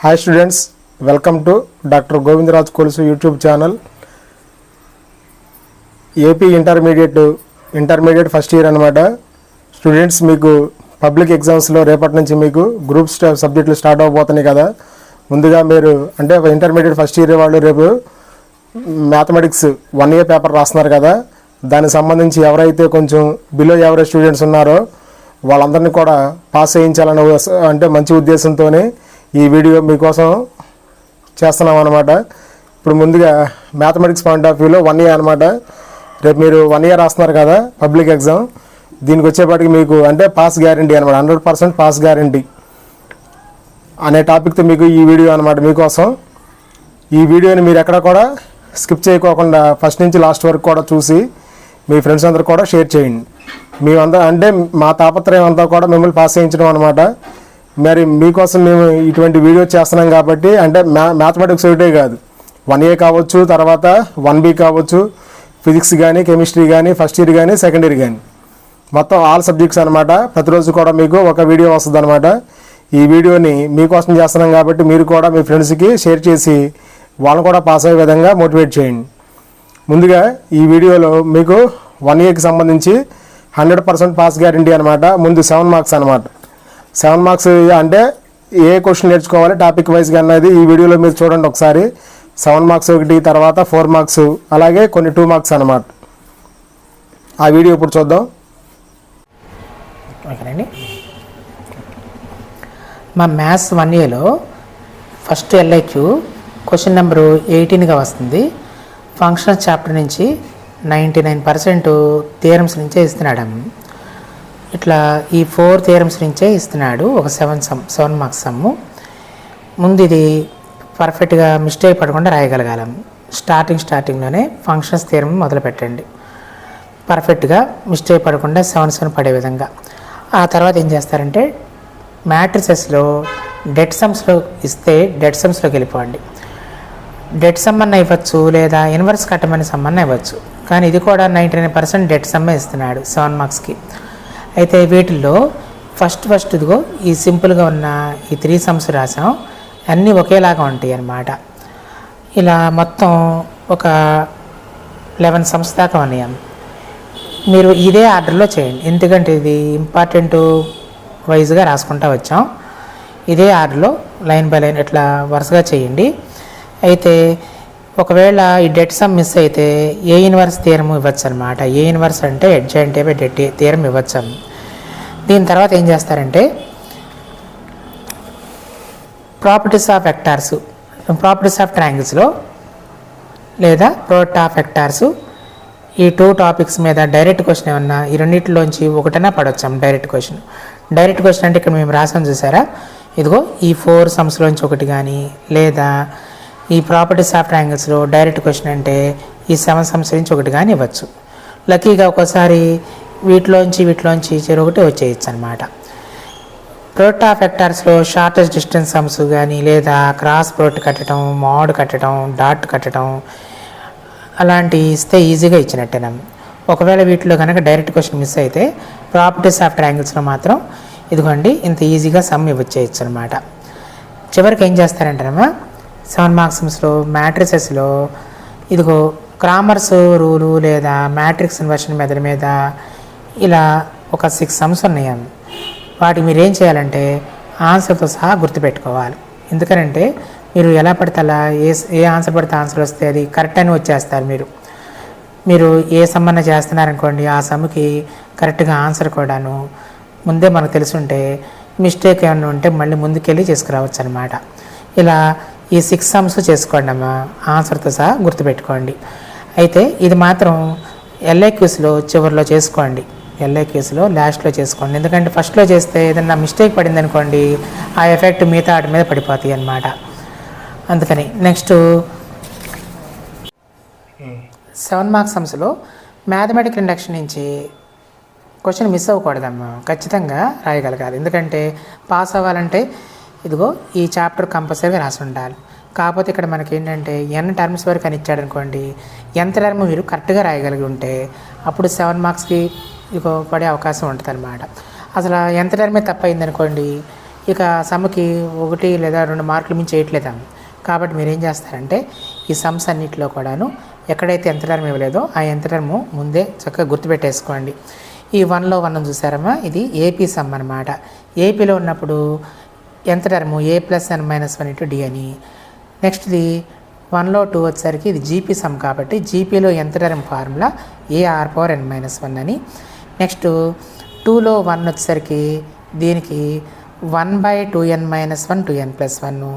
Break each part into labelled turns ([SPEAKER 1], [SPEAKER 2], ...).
[SPEAKER 1] Hi students, welcome to Dr. Govindraj Kolusu YouTube channel. AP intermediate first year అనమాట. Students మీకు public ఎగ్జామ్స్లో రేపటి నుంచి మీకు గ్రూప్ సబ్జెక్టులు స్టార్ట్ అవబోతున్నాయి కదా. ముందుగా మీరు అంటే ఇంటర్మీడియట్ ఫస్ట్ ఇయర్ వాళ్ళు రేపు మ్యాథమెటిక్స్ 1 year పేపర్ రాస్తున్నారు కదా. దానికి సంబంధించి ఎవరైతే కొంచెం బిలో యావరేజ్ స్టూడెంట్స్ ఉన్నారో వాళ్ళందరినీ కూడా పాస్ చేయించాలనే అంటే మంచి ఉద్దేశంతోనే ఈ వీడియో మీకోసం చేస్తున్నాం అనమాట. ఇప్పుడు ముందుగా మ్యాథమెటిక్స్ పాయింట్ ఆఫ్ వ్యూలో 1 year అనమాట. రేపు మీరు 1 year రాస్తున్నారు కదా పబ్లిక్ ఎగ్జామ్. దీనికి వచ్చేపాటికి మీకు అంటే పాస్ గ్యారంటీ అనమాట, 100% పాస్ గ్యారంటీ అనే టాపిక్తో మీకు ఈ వీడియో అనమాట మీకోసం. ఈ వీడియోని మీరు ఎక్కడ కూడా స్కిప్ చేయకోకుండా ఫస్ట్ నుంచి లాస్ట్ వరకు కూడా చూసి మీ ఫ్రెండ్స్ అందరూ కూడా షేర్ చేయండి. మేమంతా అంటే మా తాపత్రయం అంతా కూడా మిమ్మల్ని పాస్ చేయించడం అనమాట. మరి మీకోసం మేము ఇటువంటి వీడియో చేస్తున్నాం కాబట్టి అంటే మ్యాథమెటిక్స్ ఒకటే కాదు, 1 year కావచ్చు, తర్వాత 1B కావచ్చు, ఫిజిక్స్ కానీ, కెమిస్ట్రీ కానీ, ఫస్ట్ ఇయర్ కానీ, సెకండ్ ఇయర్ కానీ, మొత్తం ఆల్ సబ్జెక్ట్స్ అనమాట. ప్రతిరోజు కూడా మీకు ఒక వీడియో వస్తుంది అనమాట. ఈ వీడియోని మీకోసం చేస్తున్నాం కాబట్టి మీరు కూడా మీ ఫ్రెండ్స్కి షేర్ చేసి వాళ్ళని కూడా పాస్ అయ్యే విధంగా మోటివేట్ చేయండి. ముందుగా ఈ వీడియోలో మీకు 1 yearకి సంబంధించి 100% పాస్ గ్యారంటీ అనమాట. ముందు 7 marks అనమాట. 7 marks అంటే ఏ క్వశ్చన్ నేర్చుకోవాలి టాపిక్ వైజ్గా అన్నది ఈ వీడియోలో మీరు చూడండి ఒకసారి. 7 marks ఒకటి, తర్వాత 4 marks, అలాగే కొన్ని 2 marks అనమాట. ఆ వీడియో ఇప్పుడు చూద్దాం.
[SPEAKER 2] ఓకేనండి. మా మ్యాథ్స్ 1 yearలో ఫస్ట్ LIQ క్వశ్చన్ నెంబరు 18గా వస్తుంది. ఫంక్షన్స్ చాప్టర్ నుంచి 99% థియరమ్స్ నుంచే ఇస్తున్నాడు. ఇట్లా ఈ 4 థియరమ్స్ నుంచే ఇస్తున్నాడు. ఒక 7 marks సమ్ము. ముందు ఇది పర్ఫెక్ట్గా మిస్టేక్ పడకుండా రాయగలగాలం. స్టార్టింగ్లోనే ఫంక్షన్స్ థియరమ్ మొదలు పెట్టండి. పర్ఫెక్ట్గా మిస్టేక్ పడకుండా 7 పడే విధంగా. ఆ తర్వాత ఏం చేస్తారంటే మ్యాట్రిసెస్లో డెడ్ సమ్స్లో ఇస్తే డెడ్ సమ్స్లోకి వెళ్ళిపోండి. డెడ్ సమ్ అన్న ఇవ్వచ్చు, లేదా ఇన్వర్స్ కట్టమని సమ్ అన్న ఇవ్వచ్చు. కానీ ఇది కూడా 99% డెడ్ సమ్మే ఇస్తున్నాడు 7 marksకి. అయితే వీటిల్లో ఫస్ట్ ఇదిగో ఈ సింపుల్గా ఉన్న ఈ 3 sums రాసాం. అన్నీ ఒకేలాగా ఉంటాయి అన్నమాట. ఇలా మొత్తం ఒక 11 sums దాకా ఉన్నాయి. మీరు ఇదే ఆర్డర్లో చేయండి, ఎందుకంటే ఇది ఇంపార్టెంట్ వైజ్గా రాసుకుంటూ వచ్చాం. ఇదే ఆర్డర్లో లైన్ బై లైన్ ఇట్లా వరుసగా చేయండి. అయితే ఒకవేళ ఈ డెడ్ సమ్ మిస్ అయితే ఏ ఇన్వర్స్ థియరమ్ ఇవ్వచ్చు అనమాట. ఏ ఇన్వర్స్ అంటే అడ్జాయింట్ బై డెడ్ థియరమ్ ఇవ్వచ్చు. దీని తర్వాత ఏం చేస్తారంటే properties of vectors, properties of ట్రయాంగిల్స్లో లేదా ప్రోడక్ట్ ఆఫ్ వెక్టార్స్, ఈ 2 topics మీద డైరెక్ట్ క్వశ్చన్ ఏమన్నా ఈ రెండింటిలోంచి ఒకటైనా పడవచ్చాం. డైరెక్ట్ క్వశ్చన్ అంటే ఇక్కడ మేము రాసాం చూసారా, ఇదిగో ఈ 4 sumsలోంచి ఒకటి కానీ, లేదా ఈ ప్రాపర్టీస్ ఆఫ్ ట్రయాంగిల్స్లో డైరెక్ట్ క్వశ్చన్ అంటే ఈ 7 sums నుంచి ఒకటి కానీ ఇవ్వచ్చు. లక్కీగా ఒక్కోసారి వీటిలోంచి ఒకటి వచ్చేయచ్చు అనమాట. ప్రోడక్ట్ ఆఫ్ వెక్టార్స్లో షార్టెస్ట్ డిస్టెన్స్ సమ్స్ కానీ, లేదా క్రాస్ ప్రోడక్ట్ కట్టడం, మోడ్ కట్టడం, డాట్ కట్టడం అలాంటివి ఇస్తే ఈజీగా ఇచ్చినట్టేనా. ఒకవేళ వీటిలో కనుక డైరెక్ట్ క్వశ్చన్ మిస్ అయితే ప్రాపర్టీస్ ఆఫ్ ట్రయాంగిల్స్లో మాత్రం ఇదిగోండి ఇంత ఈజీగా సమ్ ఇవ్వచ్చేయచ్చు అనమాట. చివరికి ఏం చేస్తారంటేనమ్మా 7 marksలో మ్యాట్రిసెస్లో ఇదిగో క్రామర్స్ రూలు లేదా మ్యాట్రిక్స్ ఇన్వర్షన్ మెథడ్ మీద ఇలా ఒక 6 sums ఉన్నాయి. వాటికి మీరు ఏం చేయాలంటే ఆన్సర్తో సహా గుర్తుపెట్టుకోవాలి. ఎందుకనంటే మీరు ఎలా పడితే అలా ఏ ఆన్సర్ పడితే ఆన్సర్ వస్తే అది కరెక్ట్ అని వచ్చేస్తారు. మీరు ఏ సమ్మన్న చేస్తున్నారనుకోండి, ఆ సమ్కి కరెక్ట్గా ఆన్సర్ కూడాను ముందే మనకు తెలుసుంటే మిస్టేక్ ఏమైనా ఉంటే మళ్ళీ ముందుకెళ్ళి చేసుకురావచ్చు అనమాట. ఇలా ఈ 6 sums చేసుకోండి అమ్మా, ఆన్సర్తో సహా గుర్తుపెట్టుకోండి. అయితే ఇది మాత్రం LIQస్లో చివరిలో చేసుకోండి, LIQస్లో లాస్ట్లో చేసుకోండి. ఎందుకంటే ఫస్ట్లో చేస్తే ఏదైనా మిస్టేక్ పడింది అనుకోండి, ఆ ఎఫెక్ట్ మిగతా వాటి మీద పడిపోతాయి అన్నమాట. అందుకని నెక్స్ట్ 7 marks సమ్స్లో మ్యాథమెటికల్ ఇండక్షన్ నుంచి క్వశ్చన్ మిస్ అవ్వకూడదమ్మా, ఖచ్చితంగా రాయగలగాలి. ఎందుకంటే పాస్ అవ్వాలంటే ఇదిగో ఈ చాప్టర్ కంపల్సరీగా రాసి ఉండాలి. కాకపోతే ఇక్కడ మనకి ఏంటంటే n terms వరకు అని ఇచ్చాడు అనుకోండి, nth term మీరు కరెక్ట్గా రాయగలిగి ఉంటే అప్పుడు 7 marksకి ఇదిగో పడే అవకాశం ఉంటుంది అనమాట. అసలు nth term తప్ప అయిందనుకోండి ఇక సమ్కి 1 లేదా 2 మార్కులు మించి వేయట్లేదాము. కాబట్టి మీరు ఏం చేస్తారంటే ఈ సమ్స్ అన్నింటిలో కూడాను ఎక్కడైతే ఎంత టర్మ్ ఇవ్వలేదో ఆ ఎంత టర్మ్ ముందే చక్కగా గుర్తుపెట్టేసుకోండి. ఈ 1లో 1 చూసారమ్మా, ఇది ఏపీ సమ్ అనమాట. ఏపీలో ఉన్నప్పుడు ఎంత టర్మ్ a + n - 1 × d అని. నెక్స్ట్ది 1లో 2 వచ్చేసరికి ఇది జీపీ సమ్ కాబట్టి జీపీలో ఎంత టర్మ్ ఫార్ములా ar⁻n - 1 అని. నెక్స్ట్ 2లో 1 వచ్చేసరికి దీనికి 1/2n - 1 2n + 1.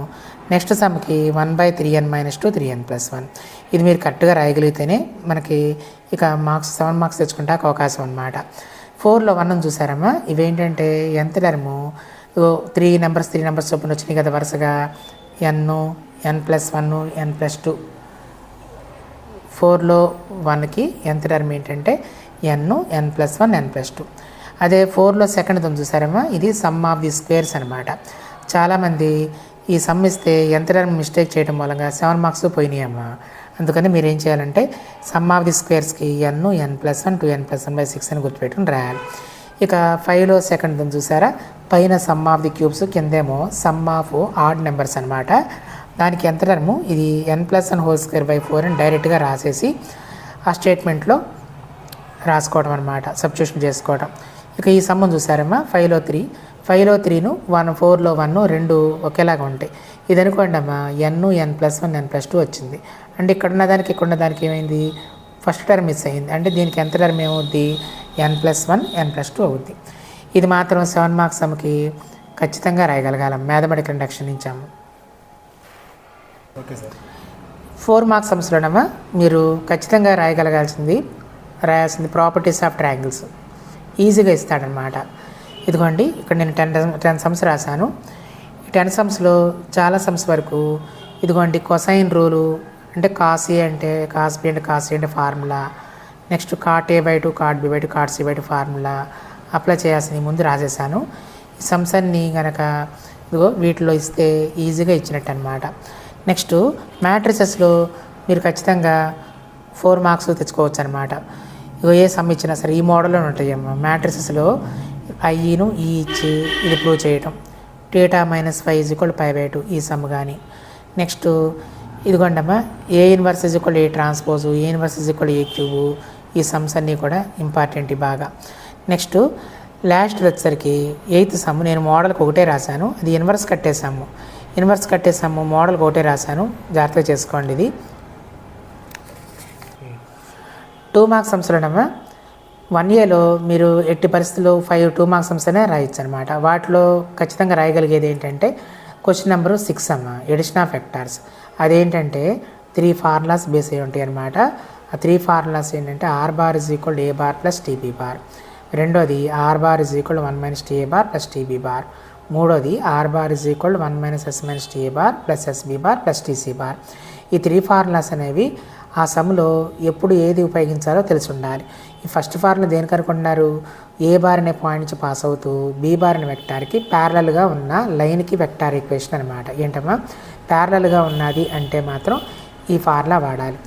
[SPEAKER 2] నెక్స్ట్ సమ్కి 1/3n - 2 3n + 1. ఇది మీరు కరెక్ట్గా రాయగలిగితేనే మనకి ఇక మార్క్స్ 7 మార్క్స్ తెచ్చుకుంటే అవకాశం అనమాట. 4లో 1 చూసారమ్మా, ఇవేంటంటే ఎంత టర్ము 3 నెంబర్స్ చొప్పున వచ్చినాయి కదా వరుసగా n n+1 n+2. 4లో 1కి ఎంత టర్మ్ ఏంటంటే n n+1 n+2. అదే 4లో సెకండ్ చూసారమ్మా, ఇది సమ్ ఆఫ్ ది స్క్వేర్స్ అనమాట. చాలామంది ఈ సమ్ ఇస్తే ఎంత టర్మ్ మిస్టేక్ చేయడం మూలంగా 7 మార్క్స్ పోయినాయమ్మా. అందుకని మీరు ఏం చేయాలంటే సమ్ ఆఫ్ ది స్క్వేర్స్కి n n+1 2n+1/6 అని గుర్తుపెట్టుకుని రాయాలి. ఇక 5లో సెకండ్ చూసారా, పైన సమ్ ఆఫ్ ది క్యూబ్స్, కిందేమో సమ్ ఆఫ్ ఆడ్ నెంబర్స్ అనమాట. దానికి ఎంత టర్ము ఇది n+1²/4 అని డైరెక్ట్గా రాసేసి ఆ స్టేట్మెంట్లో రాసుకోవడం అనమాట, సబ్స్టిట్యూషన్ చేసుకోవడం. ఇక ఈ సమ్ చూసారమ్మా, 5లో 3ను 4లో 1 రెండు ఒకేలాగా ఉంటాయి. ఇది అనుకోండి అమ్మా, n n+1 n+2 వచ్చింది. అంటే ఇక్కడ ఉన్న దానికి ఏమైంది, ఫస్ట్ టర్మ్ మిస్ అయ్యింది. అంటే దీనికి ఎంత టర్మ్ ఏమవుద్ది, n+1 n+2 అవుద్ది. ఇది మాత్రం 7 మార్క్స్ సమ్కి ఖచ్చితంగా రాయగలగాలం, మ్యాథమెటికల్ ఇండక్షన్ ఇచ్చాము.
[SPEAKER 1] Okay sir.
[SPEAKER 2] 4 మార్క్స్ సమ్స్లోనమ్మా మీరు ఖచ్చితంగా రాయాల్సింది ప్రాపర్టీస్ ఆఫ్ ట్రయాంగిల్స్. ఈజీగా ఇస్తాడనమాట. ఇదిగోండి, ఇక్కడ నేను 10 సమ్స్ రాశాను. ఈ 10 సమ్స్లో చాలా సమ్స్ వరకు ఇదిగోండి కొసైన్ రూలు, అంటే కాస్ ఏ అంటే కాస్ బి అంటే కాస్ ఏ అంటే formula. Next cot a/2 cot b/2 cot c/2 formula apply చేయాల్సింది ముందు రాసేసాను. ఈ సమ్స్ అన్నీ కనుక ఇదిగో వీటిలో ఇస్తే ఈజీగా ఇచ్చినట్టు అనమాట. నెక్స్ట్ మ్యాట్రిసెస్లో మీరు ఖచ్చితంగా 4 మార్క్స్ తెచ్చుకోవచ్చు అనమాట. ఇగో ఏ సమ్ ఇచ్చినా సరే ఈ మోడల్లో ఉంటాయమ్మా. మ్యాట్రిసెస్లో ఐను ఈ ఇచ్చి ఇది ప్రూవ్ చేయటం, θ - φ = π/2 ఈ సమ్ కానీ. నెక్స్ట్ ఇదిగోండమ్మా, A 1 = A transpose, A 1 = A cube. ఈ సమ్స్ అన్నీ కూడా ఇంపార్టెంట్ బాగా. నెక్స్ట్ లాస్ట్ వచ్చేసరికి 8th సమ్ నేను మోడల్కి ఒకటే రాశాను, అది ఇన్వర్స్ కట్టేసాము మోడల్కి ఒకటే రాశాను, జాగ్రత్తగా చేసుకోండి. ఇది 2 మార్క్స్ సమ్స్లోనమ్మా 1Aలో మీరు ఎట్టి పరిస్థితుల్లో 5 2 మార్క్స్ సమ్స్ అనే రాయొచ్చు అనమాట. వాటిలో ఖచ్చితంగా రాయగలిగేది ఏంటంటే క్వశ్చన్ నెంబరు 6 అమ్మ, ఎడిషన్ ఆఫ్ వెక్టార్స్. అదేంటంటే 3 ఫార్ములాస్ బేస్ అయి ఉంటాయి అనమాట. ఆ 3 ఫార్ములాస్ ఏంటంటే r bar = a bar plus tb bar. రెండోది r bar = 1 - ta bar plus tb bar. మూడోది r bar = 1 - s - ta bar plus sb bar plus tc bar. ఈ 3 formulas అనేవి ఆ సమ్లో ఎప్పుడు ఏది ఉపయోగించాలో తెలిసి ఉండాలి. ఈ ఫస్ట్ ఫార్ములా దేనికి అనుకుంటున్నారు, ఏ బార్ అనే పాయింట్ నుంచి పాస్ అవుతూ బి బార్ అనే వెక్టార్కి ప్యారలల్గా ఉన్న లైన్కి వెక్టార్ ఈక్వేషన్ అనమాట. ఏంటమ్మా, ప్యారలల్గా ఉన్నది అంటే మాత్రం ఈ ఫార్ములా వాడాలి.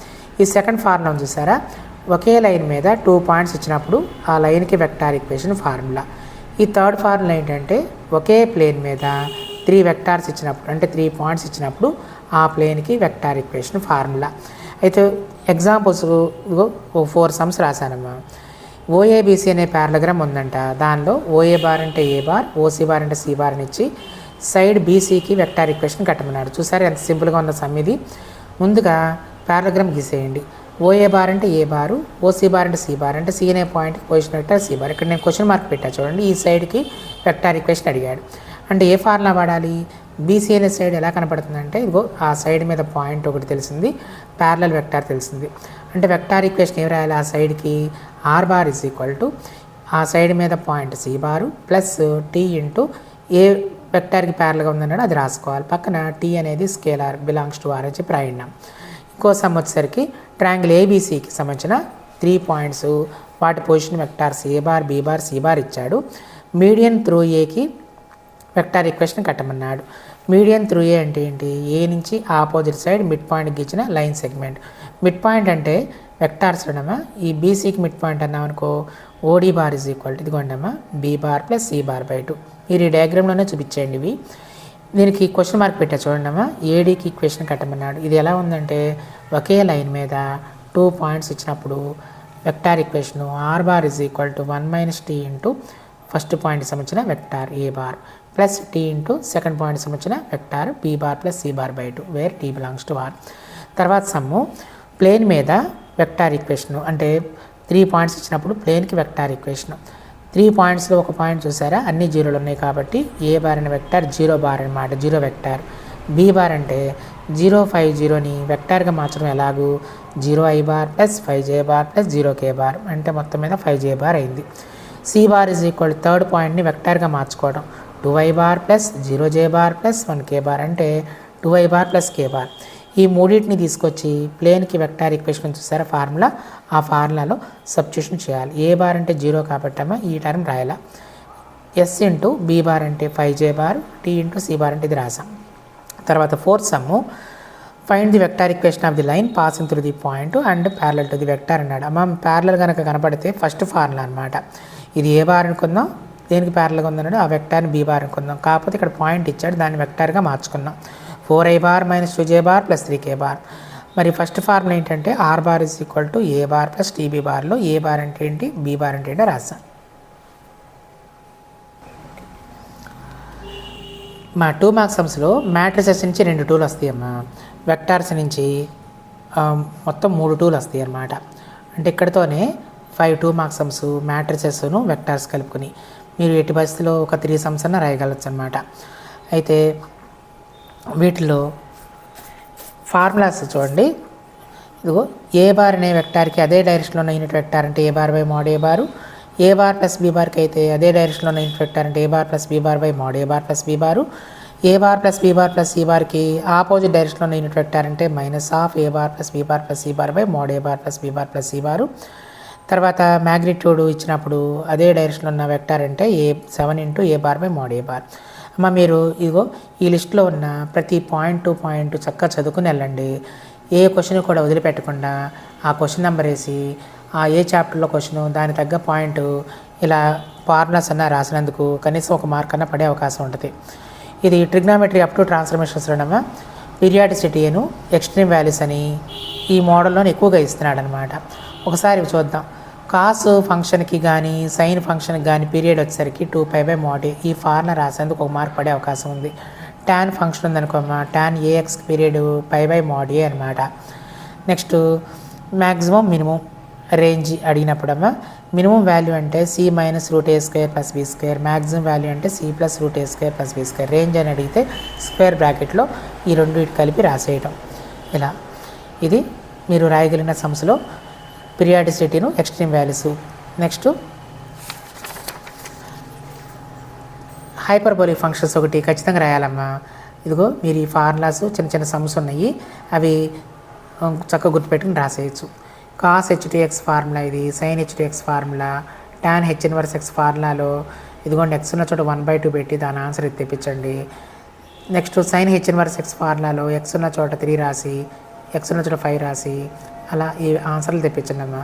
[SPEAKER 2] ఈ సెకండ్ ఫార్ములా చూసారా, ఒకే లైన్ మీద 2 పాయింట్స్ ఇచ్చినప్పుడు ఆ లైన్కి వెక్టార్ ఈక్వేషన్ ఫార్ములా. ఈ థర్డ్ ఫార్ములా ఏంటంటే ఒకే ప్లేన్ మీద 3 వెక్టార్స్ ఇచ్చినప్పుడు, అంటే 3 పాయింట్స్ ఇచ్చినప్పుడు ఆ ప్లేన్కి వెక్టార్ ఈక్వేషన్ ఫార్ములా. అయితే ఎగ్జాంపుల్స్ 4 సమ్స్ రాశానమ్మా. ఓఏబిసి అనే ప్యారలగ్రామ్ ఉందంట. దానిలో ఓఏ బార్ అంటే ఏ బార్, ఓసీ బార్ అంటే సి బార్ అని ఇచ్చి సైడ్ బీసీకి వెక్టార్ ఈక్వేషన్ కట్టమన్నాడు. చూసారు ఎంత సింపుల్గా ఉన్న సమ్ ఇది. ముందుగా ప్యారలగ్రామ్ గీసేయండి. ఓఏ బార్ అంటే ఏ బారు, ఓసీ బార్ అంటే సి బార్, అంటే సి అనే పాయింట్కి పొజిషన్ వెక్టార్ సి బార్. ఇక్కడ నేను క్వశ్చన్ మార్క్ పెట్టా చూడండి. ఈ సైడ్కి వెక్టార్ ఈక్వేషన్ అడిగాడు. అంటే ఏ ఫార్ములా వాడాలి, బీసీ అనే సైడ్ ఎలా కనపడుతుందంటే ఇదిగో ఆ సైడ్ మీద పాయింట్ ఒకటి తెలిసింది, ప్యారలల్ వెక్టార్ తెలిసింది. అంటే వెక్టార్ ఈక్వేషన్ ఏం రాయాలి, ఆ సైడ్కి r బార్ = ఆ సైడ్ మీద పాయింట్ సి బారు ప్లస్ టీ ఇంటూ ఏ వెక్టార్కి ప్యారల్గా ఉందన్నాడు అది రాసుకోవాలి. పక్కన టీ అనేది స్కేలార్ బిలాంగ్స్ టు ఆర్ అని చెప్పి రాయినాం. ఇంకో సమ్ వచ్చేసరికి ట్రయాంగిల్ ఏబీసీకి సంబంధించిన 3 పాయింట్స్, వాటి position vectors A bar B bar C bar ఇచ్చాడు. మీడియన్ త్రూ ఏకి వెక్టార్ ఈక్వేషన్ కట్టమన్నాడు. మీడియన్ త్రూ ఏ అంటే ఏంటి, ఏ నుంచి ఆపోజిట్ సైడ్ మిడ్ పాయింట్ గీచిన లైన్ సెగ్మెంట్. మిడ్ పాయింట్ అంటే వెక్టార్స్లోనమ్మా ఈ బీసీకి మిడ్ పాయింట్ అన్నాం అనుకో, ఓడి బార్ = ఇదిగోండమ్మా B bar plus C bar. మీరు ఈ డయాగ్రామ్లోనే చూపించేయండి ఇవి. దీనికి క్వశ్చన్ మార్క్ పెట్టా చూడండి అమ్మా, ఏడీకి ఈక్వేషన్ కట్టమన్నాడు. ఇది ఎలా ఉందంటే ఒకే లైన్ మీద 2 పాయింట్స్ ఇచ్చినప్పుడు vector equation r bar is equal to 1 - t into first point సంబంధించిన vector A bar plus T into second point సంబంధించిన vector B bar plus C bar by 2 where T belongs to R. తర్వాత sum plane మీద vector equation అంటే 3 points ఇచ్చినప్పుడు ప్లేన్కి vector equation 3 పాయింట్స్లో ఒక point చూసారా, అన్ని జీరోలు ఉన్నాయి కాబట్టి ఏ బార్ అనే వెక్టార్ 0 బార్ అనమాట, 0 వెక్టార్. బీ బార్ అంటే 0, 5, 0ని వెక్టార్గా మార్చడం ఎలాగూ 0i bar plus 5j bar plus 0k bar అంటే మొత్తం మీద 5j బార్ అయింది. C bar is equal third పాయింట్ని వెక్టార్గా మార్చుకోవడం 2i bar plus 0j bar plus 1k bar అంటే 2i bar plus k bar. ఈ మూడింటిని తీసుకొచ్చి ప్లేన్కి వెక్టార్ ఈక్వేషన్ చూసారా ఫార్ములా, ఆ ఫార్ములాలో సబ్స్టిట్యూషన్ చేయాలి. ఏ బార్ అంటే 0 కాబట్టి అమ్మ ఈ టర్మ్ రాయాల. ఎస్ ఇంటూ బీ బార్ అంటే 5j bar, T into C bar అంటే ఇది రాసాం. తర్వాత fourth sum find the vector equation of the line passing through the point and parallel to the vector అన్నాడు. అమ్మ ప్యారలల్ కనుక కనపడితే ఫస్ట్ ఫార్ములా అనమాట. ఇది ఏ బార్ అనుకుందాం, దేనికి ప్యారలల్గా ఉందన్నాడు ఆ వెక్టార్ని బీ బార్ అనుకుందాం. కాకపోతే ఇక్కడ పాయింట్ ఇచ్చాడు, దాన్ని వెక్టార్గా మార్చుకున్నాం. 4i bar minus 2j bar plus 3k bar. మరి ఫస్ట్ ఫార్ములా ఏంటంటే R bar is equal to A bar plus T B బార్లో ఏ బార్ అంటే ఏంటి, బీ బార్ అంటే ఏంటో రాస్తాం. మా 2 మార్క్స్ సమ్స్లో మ్యాట్రిసెస్ నుంచి 2 టూలు వస్తాయి అమ్మా, వెక్టార్స్ నుంచి మొత్తం 3 టూలు వస్తాయి అన్నమాట. అంటే ఇక్కడతోనే 5 2 మార్క్స్ సమ్స్ మ్యాట్రిసెస్ను వెక్టార్స్ కలుపుకొని మీరు ఎట్టి పరిస్థితిలో ఒక 3 సమ్స్ అన్న రాయగలచ్చు అనమాట. అయితే వీటిలో ఫార్ములాస్ చూడండి. ఇదిగో ఏ బార్ అనే వెక్టార్కి అదే డైరెక్షన్లో ఉన్న యూనిట్ వెక్టార్ అంటే A bar by mod A bar, A bar plus బీ బార్కి అయితే అదే డైరెక్షన్లో ఉన్న యూనిట్ వెక్టార్ అంటే A bar plus B bar by mod A bar plus B bar, A bar plus B bar plus C బార్కి opposite డైరెక్షన్లో ఉన్న యూనిట్ వెక్టార్ అంటే minus of A bar plus B bar plus C bar by mod A bar plus B bar plus C bar. తర్వాత magnitude ఇచ్చినప్పుడు అదే డైరెక్షన్లో ఉన్న vector అంటే 7 into A bar by mod A bar. అమ్మ మీరు ఇదిగో ఈ లిస్టులో ఉన్న ప్రతి పాయింట్ టు పాయింట్ చక్కగా చదువుకుని వెళ్ళండి. ఏ క్వశ్చన్ కూడా వదిలిపెట్టకుండా ఆ క్వశ్చన్ నెంబర్ వేసి ఆ ఏ చాప్టర్లో క్వశ్చను దాని తగ్గ పాయింట్ ఇలా ఫార్ములాస్ అన్న రాసినందుకు కనీసం 1 మార్క్ అన్న పడే అవకాశం ఉంటుంది. ఇది ట్రిగ్నామెట్రీ అప్ టు ట్రాన్స్ఫర్మేషన్స్లోనమ్మా పీరియాడిసిటీ అను ఎక్స్ట్రీమ్ వాల్యూస్ అని ఈ మోడల్లోనే ఎక్కువగా ఇస్తున్నాడు అనమాట. ఒకసారి చూద్దాం. కాస్ ఫంక్షన్కి కానీ సైన్ ఫంక్షన్కి కానీ పీరియడ్ వచ్చేసరికి 2π/mod ఈ ఫార్ములా రాసేందుకు 1 మార్క్ పడే అవకాశం ఉంది. ట్యాన్ ఫంక్షన్ ఉందనుకోమ్మా, ట్యాన్ ఏఎక్స్ పీరియడ్ π/mod అనమాట. నెక్స్ట్ మ్యాక్సిమం మినిమం రేంజ్ అడిగినప్పుడమ్మా మినిమం వాల్యూ అంటే c minus root A square plus B square, maximum value అంటే c plus root A square plus B square. Range అని అడిగితే square బ్రాకెట్లో ఈ రెండు కలిపి రాసేయటం. ఇలా ఇది మీరు రాయగలిగిన సమ్స్లో పీరియాడిసిటీను extreme values. Next hyperbolic functions ఒకటి ఖచ్చితంగా రాయాలమ్మా. ఇదిగో మీరు ఈ ఫార్ములాస్ చిన్న చిన్న సమ్స్ ఉన్నాయి, అవి చక్కగా గుర్తుపెట్టుకుని రాసేయచ్చు. కాస్ h2x ఫార్ములా ఇది, sine h2x formula, tan h inverse x ఫార్ములాలో ఇదిగోండి x ఉన్న చోట 1/2 పెట్టి దాని ఆన్సర్ ఇది తెప్పించండి. Next sine h inverse x ఫార్ములాలో x ఉన్న చోట 3 రాసి x ఉన్న చోట 5 రాసి అలా ఈ ఆన్సర్లు తెప్పించండి అమ్మా.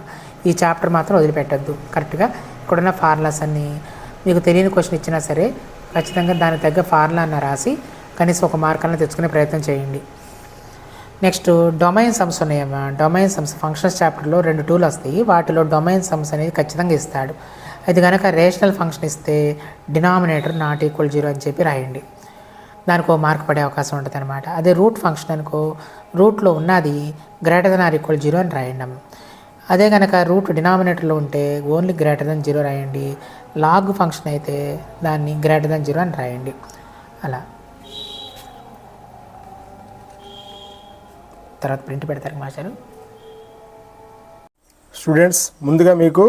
[SPEAKER 2] ఈ చాప్టర్ మాత్రం వదిలిపెట్టద్దు. కరెక్ట్గా ఇక్కడున్న ఫార్ములాస్ అన్నీ మీకు తెలియని క్వశ్చన్ ఇచ్చినా సరే ఖచ్చితంగా దానికి తగ్గ ఫార్ములా అన్న రాసి కనీసం 1 మార్క్ అన్న తెచ్చుకునే ప్రయత్నం చేయండి. నెక్స్ట్ డొమైన్ సమ్స్ ఉన్నాయమ్మా. డొమైన్ సమ్స్ ఫంక్షన్స్ చాప్టర్లో 2 టూలు వస్తాయి, వాటిలో డొమైన్ సమ్స్ అనేది ఖచ్చితంగా ఇస్తాడు. అది కనుక రేషనల్ ఫంక్షన్ ఇస్తే డినామినేటర్ నాట్ ఈక్వల్ 0 అని చెప్పి రాయండి, దానికి 1 మార్క్ పడే అవకాశం ఉంటుంది అనమాట. అదే రూట్ ఫంక్షన్ అనుకో, రూట్లో ఉన్నది గ్రేటర్ దెన్ ఆర్ ఈక్వల్ 0 అని రాయండి. అదే కనుక రూట్ డినామినేటర్లో ఉంటే ఓన్లీ గ్రేటర్ దెన్ 0 రాయండి. లాగ్ ఫంక్షన్ అయితే దాన్ని గ్రేటర్ దెన్ 0 అని రాయండి. అలా తర్వాత ప్రింట్ పెడతారు మాస్టారు.
[SPEAKER 1] స్టూడెంట్స్ ముందుగా మీకు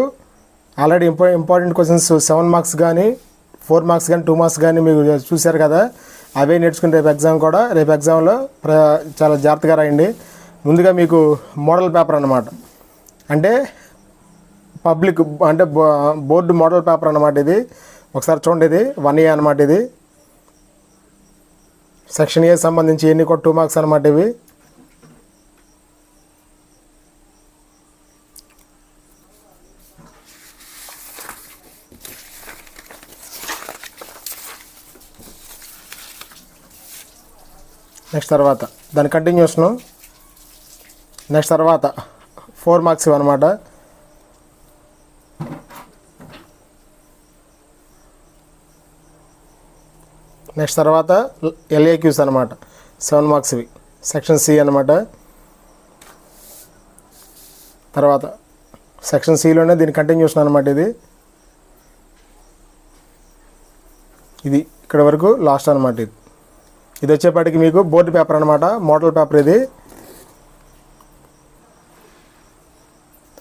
[SPEAKER 1] ఆల్రెడీ ఇంపార్టెంట్ క్వశ్చన్స్ 7 మార్క్స్ కానీ 4 మార్క్స్ కానీ 2 మార్క్స్ కానీ మీరు చూశారు కదా, అవే నేర్చుకుని రేపు ఎగ్జామ్లో చాలా జాగ్రత్తగా రాయండి. ముందుగా మీకు మోడల్ పేపర్ అన్నమాట, అంటే పబ్లిక్ అంటే బోర్డు మోడల్ పేపర్ అన్నమాట. ఇది ఒకసారి చూడండి, ఇది 1A అన్నమాట. ఇది సెక్షన్ ఏ సంబంధించి ఎన్ని కూడా 2 మార్క్స్ అన్నమాట. ఇవి నెక్స్ట్ తర్వాత దాని కంటిన్యూషను. నెక్స్ట్ తర్వాత 4 మార్క్స్ అనమాట. నెక్స్ట్ తర్వాత LAQs అనమాట, 7 మార్క్స్వి, సెక్షన్ C అనమాట. తర్వాత సెక్షన్ Cలోనే దీని కంటిన్యూషన్ అనమాట. ఇది ఇక్కడ వరకు లాస్ట్ అనమాట. ఇది వచ్చేపాటికి మీకు బోర్డు పేపర్ అనమాట, మోడల్ పేపర్ ఇది.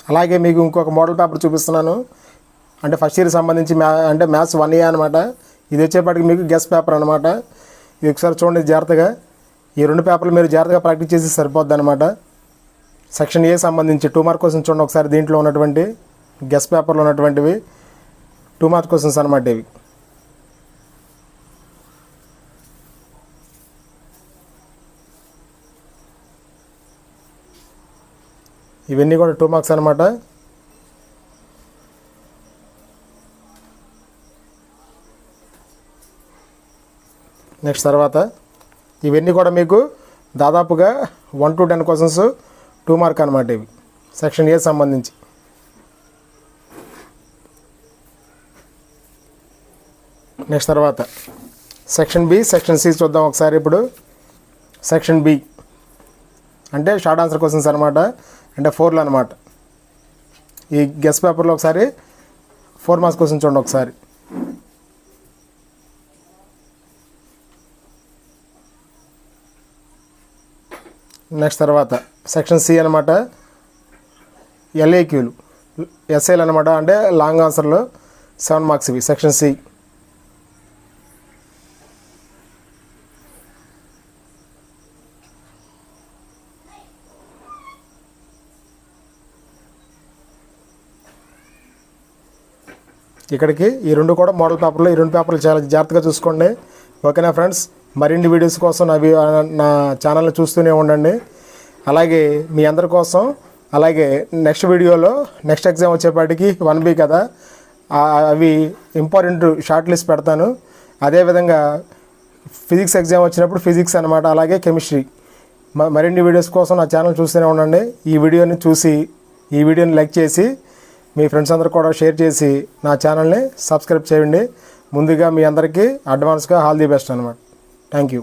[SPEAKER 1] అలాగే మీకు ఇంకొక మోడల్ పేపర్ చూపిస్తున్నాను, అంటే ఫస్ట్ ఇయర్కి సంబంధించి అంటే మ్యాథ్స్ 1A అనమాట. ఇది వచ్చేపాటికి మీకు గెస్ పేపర్ అనమాట. ఇది ఒకసారి చూడండి జాగ్రత్తగా. ఈ 2 పేపర్లు మీరు జాగ్రత్తగా ప్రాక్టీస్ చేసి సరిపోద్ది అనమాట. సెక్షన్ ఏ సంబంధించి 2 మార్క్ క్వశ్చన్స్ చూడండి ఒకసారి. దీంట్లో ఉన్నటువంటి గెస్ పేపర్లో ఉన్నటువంటివి 2 మార్క్ క్వశ్చన్స్ అనమాట ఇవి. ఇవన్నీ కూడా 2 మార్క్స్ అనమాట. నెక్స్ట్ తర్వాత ఇవన్నీ కూడా మీకు దాదాపుగా 1 to 10 క్వశ్చన్స్ 2 మార్క్ అనమాట ఇవి, సెక్షన్ ఏ సంబంధించి. నెక్స్ట్ తర్వాత సెక్షన్ బి, సెక్షన్ సి చూద్దాం ఒకసారి. ఇప్పుడు సెక్షన్ బి అంటే షార్ట్ ఆన్సర్ క్వశ్చన్స్ అనమాట, అంటే 4లో అనమాట. ఈ గెస్ పేపర్లో ఒకసారి 4 మార్క్స్ క్వశ్చన్ చూడండి ఒకసారి. నెక్స్ట్ తర్వాత సెక్షన్ సి అనమాట, LAQలు, ఎస్ఐలు అనమాట, అంటే లాంగ్ ఆన్సర్లో 7 మార్క్స్ ఇవి, సెక్షన్ సి. ఇక్కడికి ఈ 2 కూడా మోడల్ పేపర్లు. ఈ 2 పేపర్లు చాలా జాగ్రత్తగా చూసుకోండి, ఓకేనా ఫ్రెండ్స్. మరిన్ని వీడియోస్ కోసం నా ఛానల్ని చూస్తూనే ఉండండి. అలాగే మీ అందరి కోసం, అలాగే నెక్స్ట్ వీడియోలో నెక్స్ట్ ఎగ్జామ్ వచ్చేపాటికి 1B కదా, అవి ఇంపార్టెంట్ షార్ట్ లిస్ట్ పెడతాను. అదేవిధంగా ఫిజిక్స్ ఎగ్జామ్ వచ్చినప్పుడు ఫిజిక్స్ అనమాట, అలాగే కెమిస్ట్రీ. మరిన్ని వీడియోస్ కోసం నా ఛానల్ చూస్తూనే ఉండండి. ఈ వీడియోని చూసి ఈ వీడియోని లైక్ చేసి మీ ఫ్రెండ్స్ అందరూ కూడా షేర్ చేసి నా ఛానల్ని సబ్స్క్రైబ్ చేయండి. ముందుగా మీ అందరికీ అడ్వాన్స్గా ఆల్ ది బెస్ట్ అనమాట. Thank you.